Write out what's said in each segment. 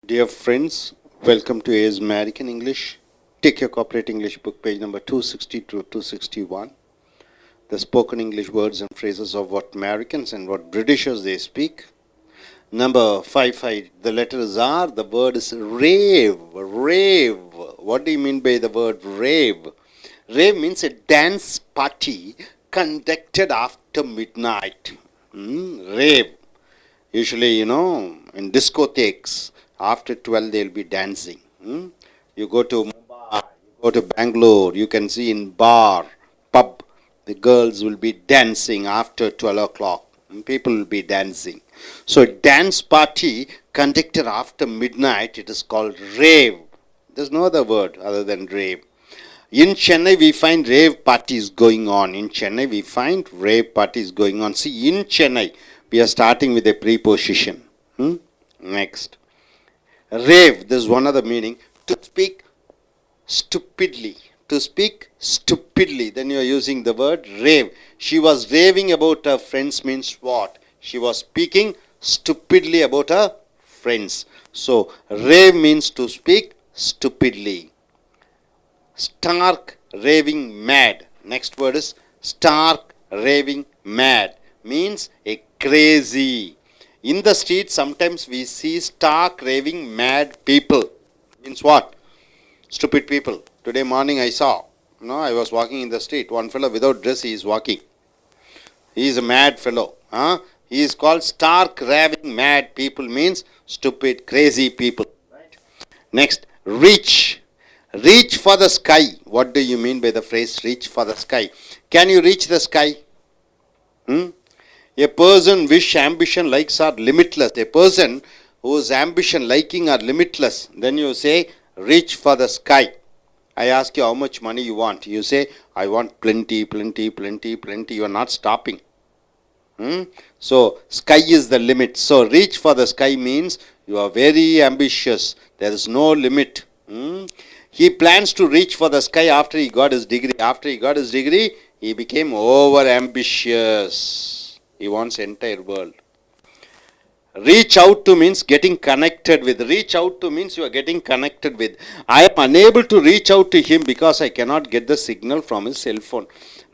Dear friends, welcome to AS American English. Take your corporate English book, page number 260 to 261. The spoken English words and phrases of what Americans and what Britishers they speak. Number 55, the letter is R, the word is rave. Rave. What do you mean by the word rave? Rave means a dance party conducted after midnight. Rave. Usually, in discotheques, after 12 they'll be dancing. You go to Mumbai, you go to Bangalore, you can see in bar, pub, the girls will be dancing after 12 o'clock. People will be dancing. So dance party conducted after midnight, it is called rave. There's no other word other than rave. In Chennai, we find rave parties going on. In Chennai, we find rave parties going on. See, in Chennai, we are starting with a preposition. Next. Rave, there's one other meaning. To speak stupidly. To speak stupidly. Then you are using the word rave. She was raving about her friends means what? She was speaking stupidly about her friends. So, rave means to speak stupidly. Stark, raving, mad. Next word is stark, raving, mad. Means a crazy. In the street, sometimes we see stark, raving, mad people. Means what? Stupid people. Today morning I saw. I was walking in the street. One fellow without dress, he is walking. He is a mad fellow. He is called stark, raving, mad people. Means stupid, crazy people. Right? Next, reach. Reach for the sky. What do you mean by the phrase reach for the sky? Can you reach the sky? A person wish, ambition, likes are limitless. A person whose ambition, liking are limitless. Then you say reach for the sky. I ask you how much money you want. You say I want plenty, plenty, plenty, plenty. You are not stopping. So sky is the limit. So reach for the sky means you are very ambitious. There is no limit. He plans to reach for the sky after he got his degree. After he got his degree, he became over ambitious. He wants entire world. Reach out to means getting connected with. Reach out to means you are getting connected with. I am unable to reach out to him because I cannot get the signal from his cell phone.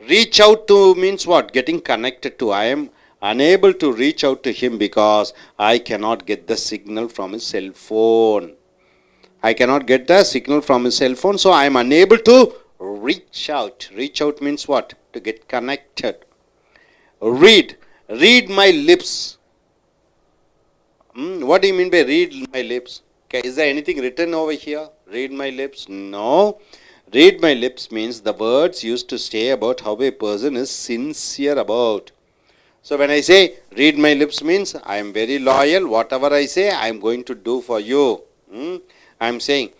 Reach out to means what? Getting connected to. I am unable to reach out to him because I cannot get the signal from his cell phone. I cannot get the signal from his cell phone, so I am unable to reach out. Reach out means what? To get connected. Read. Read my lips. What do you mean by read my lips? Okay, is there anything written over here? Read my lips? No. Read my lips means the words used to say about how a person is sincere about. So when I say read my lips means I am very loyal. Whatever I say, I am going to do for you. I am saying,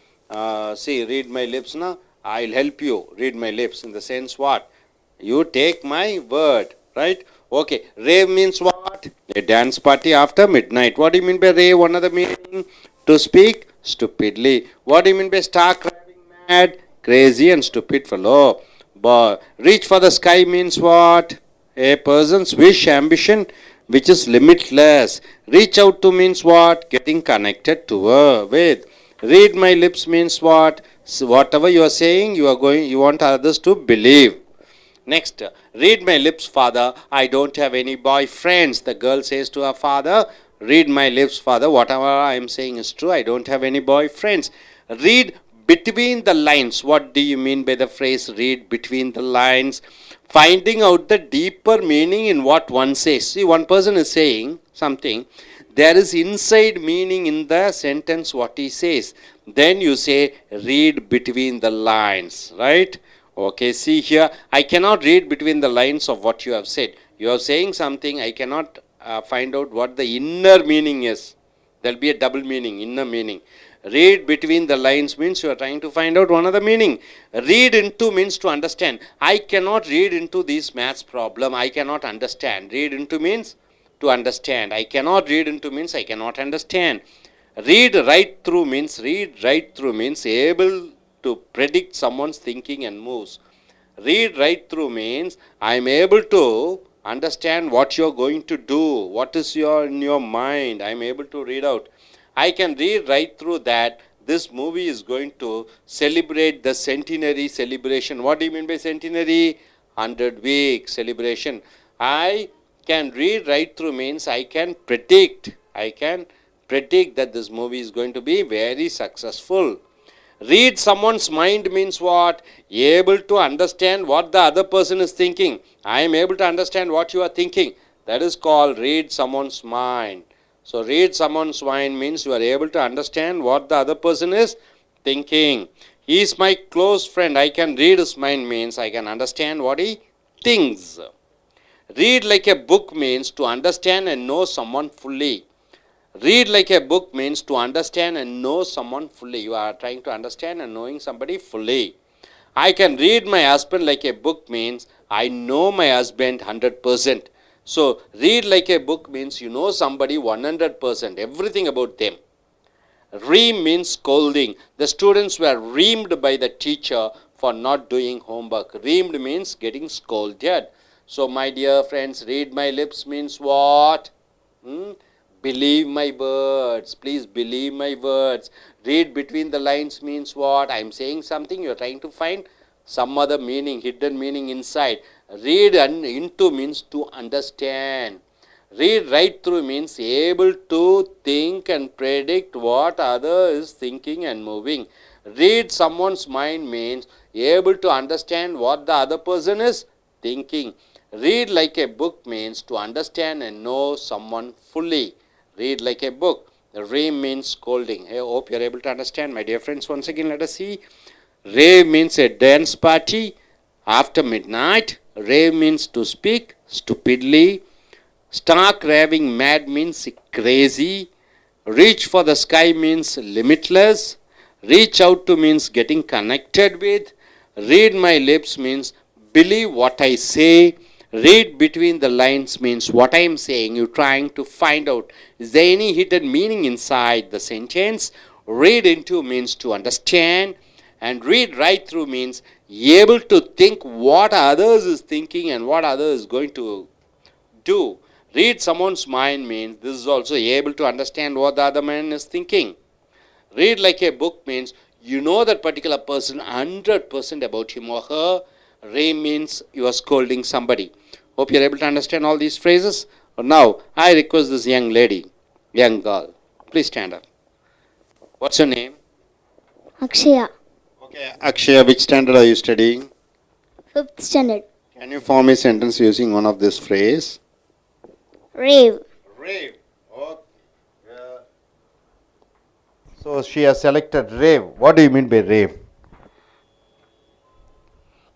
see, read my lips now. I'll help you. Read my lips in the sense what? You take my word, right? Okay. Rave means what? A dance party after midnight. What do you mean by rave? One other meaning? To speak stupidly. What do you mean by stark, raving, mad, crazy and stupid fellow? But reach for the sky means what? A person's wish, ambition, which is limitless. Reach out to means what? Getting connected to her with. Read my lips means what? So whatever you are saying, you want others to believe. Next, read my lips, father. I don't have any boyfriends. The girl says to her father, read my lips, father. Whatever I am saying is true. I don't have any boyfriends. Read between the lines. What do you mean by the phrase read between the lines? Finding out the deeper meaning in what one says. See, one person is saying something. There is inside meaning in the sentence what he says. Then you say read between the lines, right? Okay, see here, I cannot read between the lines of what you have said. You are saying something, I cannot find out what the inner meaning is. There will be a double meaning, inner meaning. Read between the lines means you are trying to find out one other meaning. Read into means to understand. I cannot read into this maths problem. I cannot understand. Read into means to understand. I cannot read into means I cannot understand. Read right through means able to predict someone's thinking and moves. Read right through means I am able to understand what you are going to do, what is in your mind. I am able to read out. I can read right through that this movie is going to celebrate the centenary celebration. What do you mean by centenary? 100-week celebration. I can read right through means I can predict that this movie is going to be very successful. Read someone's mind means what? Able to understand what the other person is thinking. I am able to understand what you are thinking. That is called read someone's mind. So read someone's mind means you are able to understand what the other person is thinking. He is my close friend. I can read his mind means I can understand what he thinks. Read like a book means to understand and know someone fully. Read like a book means to understand and know someone fully. You are trying to understand and knowing somebody fully. I can read my husband like a book means I know my husband 100%. So, read like a book means you know somebody 100%, everything about them. Ream means scolding. The students were reamed by the teacher for not doing homework. Reamed means getting scolded. So, my dear friends, read my lips means what? Believe my words. Please believe my words. Read between the lines means what? I am saying something, you are trying to find some other meaning, hidden meaning inside. Read into means to understand. Read right through means able to think and predict what other is thinking and moving. Read someone's mind means able to understand what the other person is thinking. Read like a book means to understand and know someone fully. Read like a book. Ream means scolding. I hope you are able to understand, my dear friends. Once again, let us see. Rave means a dance party after midnight. Rave means to speak stupidly. Stark raving mad means crazy. Reach for the sky means limitless. Reach out to means getting connected with. Read my lips means believe what I say. Read between the lines means what I am saying. You're trying to find out, is there any hidden meaning inside the sentence? Read into means to understand. And read right through means able to think what others is thinking and what others is going to do. Read someone's mind means this is also able to understand what the other man is thinking. Read like a book means you know that particular person 100% about him or her. Rave means you are scolding somebody. Hope you are able to understand all these phrases. Now, I request this young lady, young girl, please stand up. What's your name? Akshaya, Okay, Akshaya, which standard are you studying? 5th standard. Can you form a sentence using one of this phrase? Rave. Rave. Okay. So she has selected rave. What do you mean by rave?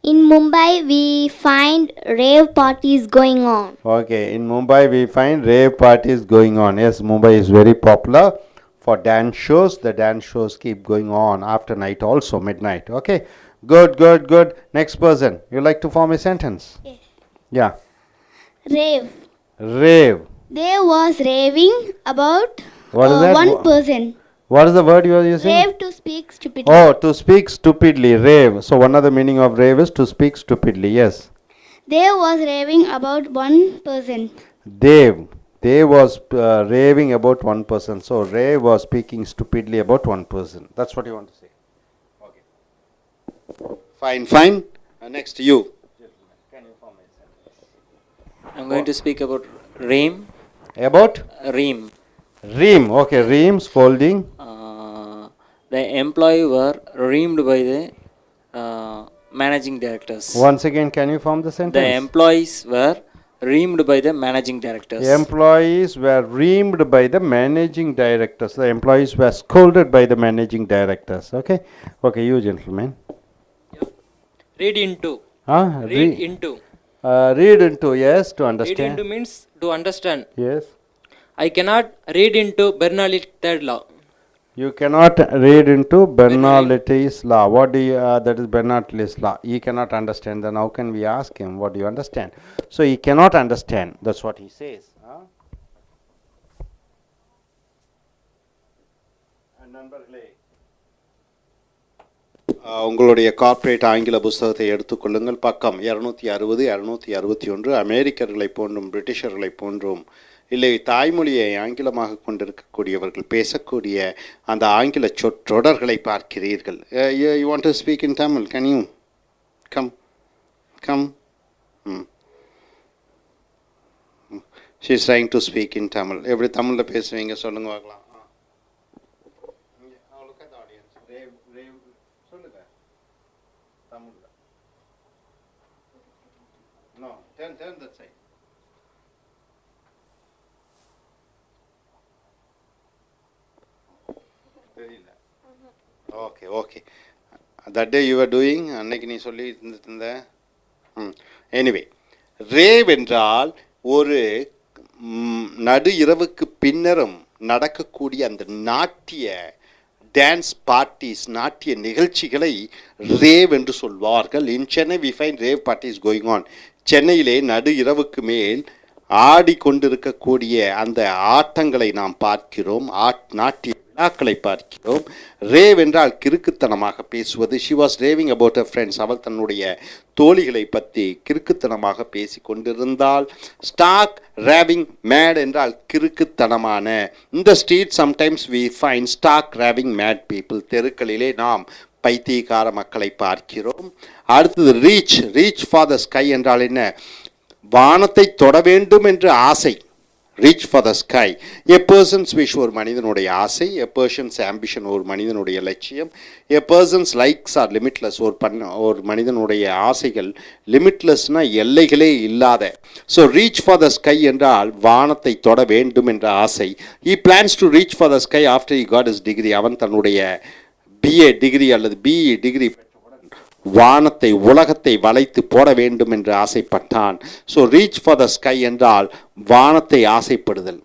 In Mumbai, we find rave parties going on. Okay, in Mumbai we find rave parties going on. Yes, Mumbai is very popular for dance shows. The dance shows keep going on after night also, midnight. Okay, good, good, good. Next person, you like to form a sentence? Yes. Yeah. Rave. Rave. There was raving about What is that? one person. What is the word you are using? Rave to speak stupidly. Oh, to speak stupidly, rave. So one of the meaning of rave is to speak stupidly. Yes. There was raving about one person. They was raving about one person. So rave was speaking stupidly about one person. That's what you want to say. Okay. Fine, fine. Next you. Can you form a sentence? I'm going to speak about ream. About Ream. ream. Okay, ream scolding. The employee were reamed by the managing directors. Once again, can you form the sentence? The employees were reamed by the managing directors. The employees were reamed by the managing directors. The employees were scolded by the managing directors. Okay. Okay, you gentlemen. Read into. Huh? Read into. Read into, yes, to Read understand. into means to understand. Yes. I cannot read into Bernoulli's third law. You cannot read into Bernoulli's law. What do you, that is Bernoulli's law. He cannot understand. Then how can we ask him, what do you understand? So he cannot understand. That's what he says. Huh? உங்களுடைய corporate ஆங்கில புஸ்தகத்தை எடுத்துக்கொள்ளுங்கள். பக்கம் 260 261. அமெரிக்கர்களைப் போன்றும் பிரிட்டிஷர்களைப் போன்றும் இல்லை தாய்மொழியை ஆங்கிலமாக கொண்டிருக்கக்கூடியவர்கள் பேசக்கூடிய அந்த ஆங்கில சொற்றொடர்களை பார்க்கிறீர்கள். You want to speak in Tamil, can you come come? She is trying to speak in Tamil. எப்படி தமிழில் பேசுவீங்க சொல்லுங்க பார்க்கலாம். Look at the audience. சொல்லுங்க தமிழ்ல. No, turn that side. தெரியல. Okay. That day you were doing, அன்னைக்கு நீ சொல்லி இருந்த. எனிவே, ரேவ் என்றால் ஒரு நடு இரவுக்கு பின்னரும் நடக்கக்கூடிய அந்த நாட்டிய டான்ஸ் பார்ட்டிஸ், நாட்டிய நிகழ்ச்சிகளை ரேவ் என்று சொல்வார்கள். In Chennai we find rave parties going on. சென்னையிலே நடு இரவுக்கு மேல் ஆடிக்கொண்டிருக்கக்கூடிய அந்த ஆட்டங்களை நாம் பார்க்கிறோம், நாட்டிய விழாக்களை பார்க்கிறோம். ரேவ் என்றால் கிறுக்குத்தனமாக பேசுவது. She was raving about her friends. அவள் தன்னுடைய தோழிகளை பற்றி கிறுக்குத்தனமாக பேசி கொண்டிருந்தால். ஸ்டாக் ரேவிங் மேட் என்றால் கிறுக்குத்தனமான. இந்த street sometimes we find stark raving mad people. தெருக்களிலே நாம் பைத்தியக்கார மக்களை பார்க்கிறோம். அடுத்தது ரீச் ஃபார் த ஸ்கை என்றால் என்ன? வானத்தை தொட வேண்டும் என்று ஆசை. Reach for the sky. A person's wish ஒரு மனிதனுடைய ஆசை. எ பர்சன்ஸ் ஆம்பிஷன் ஒரு மனிதனுடைய லட்சியம். A person's likes are limitless. ஒரு மனிதனுடைய ஆசைகள் லிமிட்லெஸ்னால் எல்லைகளே இல்லாத. So reach for the sky என்றால் வானத்தை தொட வேண்டும் என்ற ஆசை. He plans to reach for the sky after he got his degree. அவன் தன்னுடைய பிஏ டிகிரி அல்லது பிஇ டிகிரி வானத்தை உலகத்தை வளைத்து போட வேண்டும் என்று ஆசைப்பட்டான். So reach for the sky என்றால் வானத்தை ஆசைப்படுதல்.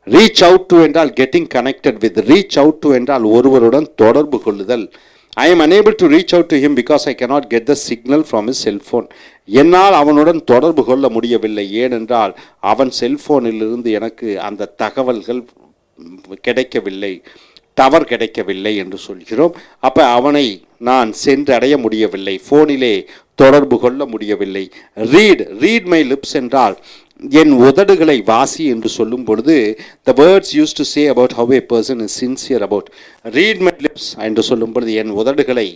ரீச் அவுட் டு என்றால் getting connected with. Reach out to என்றால் ஒருவருடன் தொடர்பு கொள்ளுதல். I am unable to reach out to him because I cannot get the signal from his cell phone. என்னால் அவனுடன் தொடர்பு கொள்ள முடியவில்லை, ஏனென்றால் அவன் செல்போனிலிருந்து எனக்கு அந்த தகவல்கள் கிடைக்கவில்லை, டவர் கிடைக்கவில்லை என்று சொல்கிறோம். அப்போ அவனை நான் சென்றடைய முடியவில்லை, ஃபோனிலே தொடர்பு கொள்ள முடியவில்லை. ரீட் மை லிப்ஸ் என்றால் என் உதடுகளை வாசி என்று சொல்லும் பொழுது the words used to say about how a person is sincere about. read my lips என்று சொல்லும் பொழுது என் உதடுகளை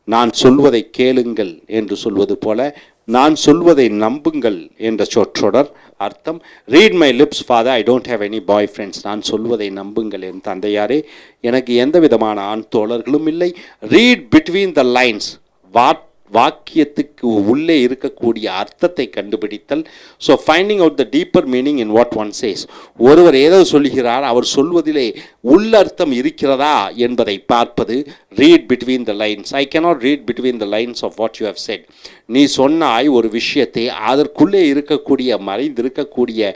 நான் சொல்வதை கேளுங்கள் என்று சொல்வது போல நான் சொல்வதை நம்புங்கள் என்ற சொற்றொடர் அர்த்தம். Read my lips father, I don't have any bye friends. நான் சொல்வதை நம்புங்கள் என் தந்தையாரே, எனக்கு எந்த விதமான ஆண் தோழர்களும் இல்லை. ரீட் பிட்வீன் த லைன்ஸ், வாக்கியத்துக்கு உள்ளே இருக்கக்கூடிய அர்த்தத்தை கண்டுபிடித்தல். So finding out the deeper meaning in what one says. ஒருவர் ஏதோ சொல்லுகிறார், அவர் சொல்வதிலே உள்ளர்த்தம் இருக்கிறதா என்பதை பார்ப்பது. Read between the lines. I cannot read between the lines of what you have said. நீ சொன்னாய் ஒரு விஷயத்தை, அதற்குள்ளே இருக்கக்கூடிய மறைந்திருக்கக்கூடிய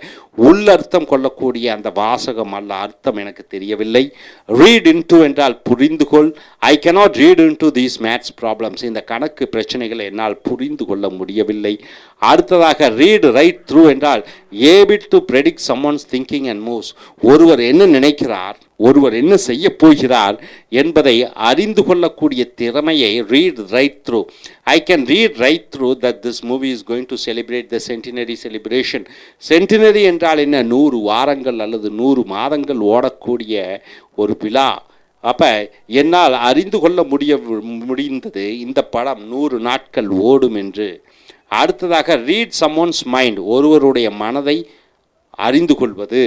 உள்ளர்த்தம் கொள்ளக்கூடிய அந்த வாசகம் அல்ல அர்த்தம் எனக்கு தெரியவில்லை. ரீட் இன்டு என்றால் புரிந்து கொள். I cannot read into these maths problems. இந்த கணக்கு பிரச்சனைகளை என்னால் புரிந்து கொள்ள முடியவில்லை. அடுத்ததாக ரீட் ரைட் த்ரூ என்றால் able to predict someone's thinking and moves. ஒருவர் என்ன நினைக்கிறார், ஒருவர் என்ன செய்ய போகிறார் என்பதை அறிந்து கொள்ளக்கூடிய திறமையை read right through. I can read right through that this movie is going to celebrate the centenary celebration. Centenary என்றால் என்ன? 100 வாரங்கள் அல்லது 100 மாதங்கள் ஓடக்கூடிய ஒரு விழா. அப்போ என்னால் அறிந்து கொள்ள முடிந்தது இந்த படம் 100 நாட்கள் ஓடும் என்று. அடுத்ததாக ரீட் சம்ஒன்ஸ் மைண்ட், ஒருவருடைய மனதை அறிந்து கொள்வது.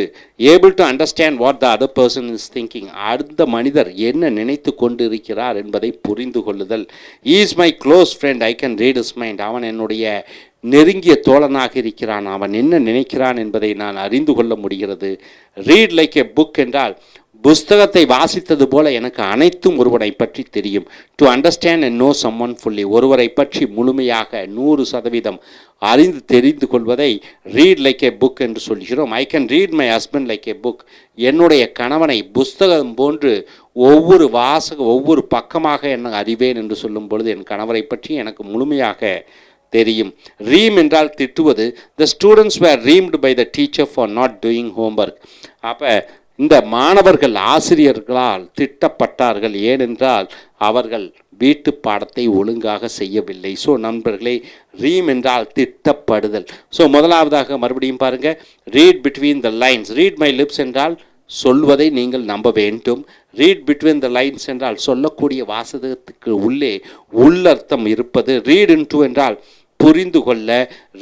Able to understand what the other person is thinking, அடுத்த மனிதர் என்ன நினைத்து கொண்டு இருக்கிறார் என்பதை புரிந்து கொள்ளுதல். Is my close friend, I can read is mind. அவன் என்னுடைய நெருங்கிய தோழனாக இருக்கிறான், அவன் என்ன நினைக்கிறான் என்பதை நான் அறிந்து கொள்ள முடிகிறது. ரீட் லைக் எ புக் என்றால் புஸ்தகத்தை வாசித்தது போல எனக்கு அனைத்தும் ஒருவரை பற்றி தெரியும். To understand and know someone fully, ஒருவரை பற்றி முழுமையாக 100% அறிந்து தெரிந்து கொள்வதை ரீட் லைக் எ புக் என்று சொல்கிறோம். I can read my husband like a book, என்னுடைய கணவனை புஸ்தகம் போன்று ஒவ்வொரு பக்கமாக என்ன அறிவேன் என்று சொல்லும் பொழுது என் கணவரை பற்றி எனக்கு முழுமையாக தெரியும். ரீம் என்றால் திட்டுவது. The students were reamed by the teacher for not doing homework. அப்போ இந்த மாணவர்கள் ஆசிரியர்களால் திட்டப்பட்டார்கள். ஏனென்றால் அவர்கள் வீட்டு பாடத்தை ஒழுங்காக செய்யவில்லை. ஸோ நண்பர்களே, ரீம் என்றால் திட்டப்படுதல். ஸோ முதலாவதாக மறுபடியும் பாருங்க, read between the lines. Read my lips என்றால் சொல்வதை நீங்கள் நம்ப வேண்டும். ரீட் பிட்வீன் த லைன்ஸ் என்றால் சொல்லக்கூடிய வாசகத்துக்கு உள்ளே உள்ளர்த்தம் இருப்பது. ரீட் இன்டு என்றால் புரிந்து கொள்ள.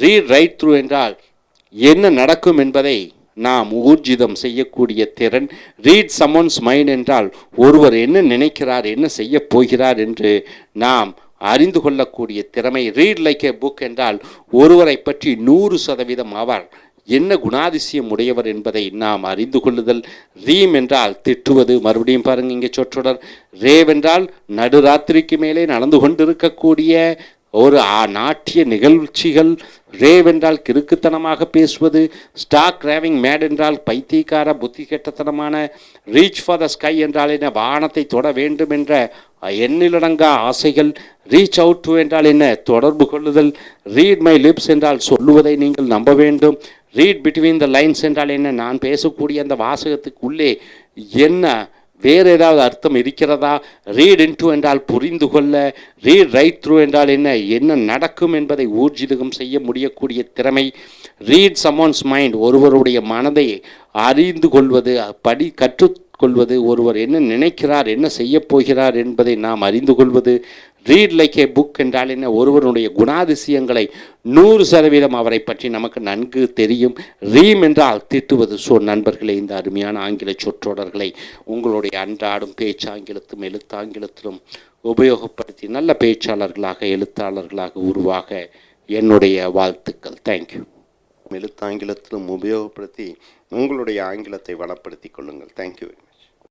ரீட் ரைட் த்ரூ என்றால் என்ன நடக்கும் என்பதை நாம் ஊர்ஜிதம் செய்யக்கூடிய திறன். ரீட் சம்மோன்ஸ் மைண்ட் என்றால் ஒருவர் என்ன நினைக்கிறார், என்ன செய்ய போகிறார் என்று நாம் அறிந்து கொள்ளக்கூடிய திறமை. ரீட் லைக் எ புக் என்றால் ஒருவரை பற்றி 100% அவர் என்ன குணாதிசயம் உடையவர் என்பதை நாம் அறிந்து கொள்ளுதல். ரீம் என்றால் திட்டுவது. மறுபடியும் பாருங்க, இங்கே சொற்றொடர். ரேவ் என்றால் நடுராத்திரிக்கு மேலே நடந்து கொண்டிருக்கக்கூடிய ஒரு நாட்டிய நிகழ்ச்சிகள். ரேவ் என்றால் கிறுக்குத்தனமாக பேசுவது. ஸ்டாக் ரேவிங் மேட் என்றால் பைத்தியக்கார புத்தி கெட்டத்தனமான. ரீச் ஃபார் த ஸ்கை என்றால் என்ன, வானத்தை தொட வேண்டும் என்ற எண்ணிலடங்கா ஆசைகள். ரீச் அவுட் டு என்றால் என்ன, தொடர்பு கொள்ளுதல். ரீட் மை லிப்ஸ் என்றால் சொல்லுவதை நீங்கள் நம்ப வேண்டும். ரீட் பிட்வீன் த லைன்ஸ் என்றால் என்ன, நான் பேசக்கூடிய அந்த வாசகத்துக்கு உள்ளே என்ன வேறு ஏதாவது அர்த்தம் இருக்கிறதா. ரீட் இன்டு என்றால் புரிந்து கொள்ள. ரீட் ரைட் த்ரூ என்றால் என்ன நடக்கும் என்பதை ஊர்ஜிதம் செய்ய முடியக்கூடிய திறமை. ரீட் சம்மோன்ஸ் மைண்ட் ஒருவருடைய மனதை அறிந்து கொள்வது, கற்றுக்கொள்வது. ஒருவர் என்ன நினைக்கிறார், என்ன செய்ய போகிறார் என்பதை நாம் அறிந்து கொள்வது. ரீட் லைக் ஏ புக் என்றால் என்ன, ஒருவருடைய குணாதிசயங்களை 100% அவரை பற்றி நமக்கு நன்கு தெரியும். ரீம் என்றால் திட்டுவது. ஸோ நண்பர்களே, இந்த அருமையான ஆங்கில சொற்றொடர்களை உங்களுடைய அன்றாடும் பேச்சாங்கிலத்திலும் எழுத்தாங்கிலத்திலும் உபயோகப்படுத்தி நல்ல பேச்சாளர்களாக, எழுத்தாளர்களாக உருவாக என்னுடைய வாழ்த்துக்கள். தேங்க்யூ. எழுத்தாங்கிலத்திலும் உபயோகப்படுத்தி உங்களுடைய ஆங்கிலத்தை வளப்படுத்திக் கொள்ளுங்கள். Thank you very much.